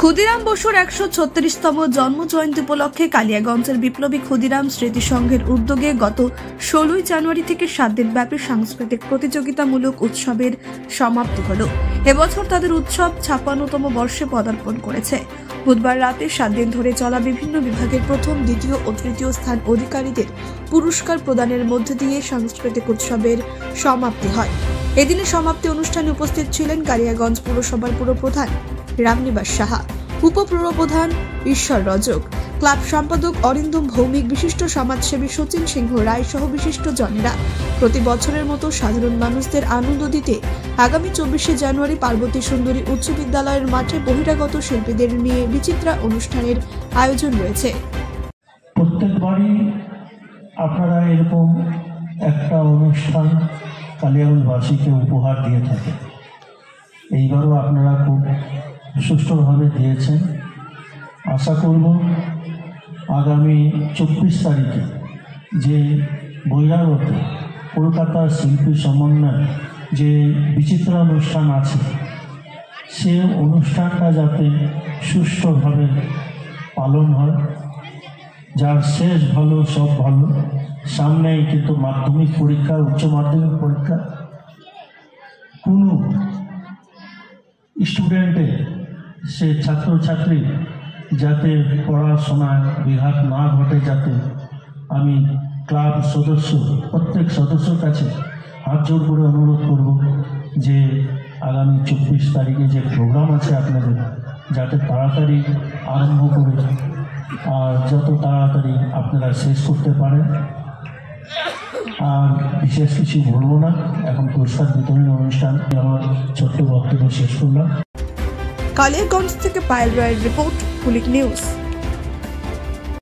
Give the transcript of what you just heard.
ক্ষুদিরাম বসুর ১৩৬তম জন্ম জয়ন্তী উপলক্ষে কালিয়াগঞ্জের বিপ্লবী ক্ষুদিরাম স্মৃতি সংঘের উদ্যোগে গত ১৬ই জানুয়ারি থেকে ৭ দিনব্যাপী সাংস্কৃতিক প্রতিযোগিতামূলক উৎসবের সমাপ্তি হল। এবছর তাদের উৎসব ৫৬তম বর্ষে পদার্পণ করেছে। বুধবার রাতে ৭ দিন ধরে চলা বিভিন্ন বিভাগের প্রথম, দ্বিতীয় ও তৃতীয় স্থান অধিকারীদের পুরস্কার প্রদানের মধ্য দিয়ে সাংস্কৃতিক উৎসবের সমাপ্তি হয়। এদিনের সমাপ্তি অনুষ্ঠানে উপস্থিত ছিলেন কালিয়াগঞ্জ পুরসভার পুরপ্রধান রামনিবাস সাহা, উপপুরপ্রধান ঈশ্বর রজক, ক্লাব সম্পাদক অরিন্দম ভৌমিক, বিশিষ্ট সমাজসেবী সচিন সিংহ রায় সহ বিশিষ্ট জনেরা। প্রতি বছরের মতো সাধারণ মানুষদের আনন্দ দিতে আগামী ২৪শে জানুয়ারি পার্বতী সুন্দরী উচ্চ বিদ্যালয়ের মাঠে বহিরাগত শিল্পীদের নিয়ে বিচিত্রা অনুষ্ঠানের আয়োজন রয়েছে। প্রত্যেকবারই আপনারা এরকম একটা অনুষ্ঠান কালিয়াগঞ্জবাসীকে উপহার দিয়ে থাকে। এইবারও আপনারা খুব সুষ্ঠুভাবে দিয়েছেন। আশা করব আগামী ২৪ তারিখে যে বহিরাগত কলকাতার শিল্পী সমন্বয় যে বিচিত্রা অনুষ্ঠান আছে, সে অনুষ্ঠানটা যাতে সুষ্ঠুভাবে পালন হয়। যার শেষ ভালো সব ভালো। সামনেই কিন্তু মাধ্যমিক পরীক্ষা, উচ্চ মাধ্যমিক পরীক্ষা। কোনো স্টুডেন্টের সে ছাত্রছাত্রী যাতে পড়াশোনায় বিঘাত না ঘটে, যাতে আমি ক্লাব সদস্য প্রত্যেক সদস্যর কাছে হাত জোর করে অনুরোধ করব যে আগামী ২৪ তারিখে যে প্রোগ্রাম আছে আপনাদের, যাতে তাড়াতাড়ি আরম্ভ করে আর যত তাড়াতাড়ি আপনারা শেষ করতে পারেন। আর বিশেষ কিছু বলবো না, এখন পুরস্কার বিতরণী অনুষ্ঠান আমার ছোট্ট বক্তব্য শেষ করলাম। কালিয়াগঞ্জ থেকে পায়েল রায়ের রিপোর্ট, কুলিক নিউজ।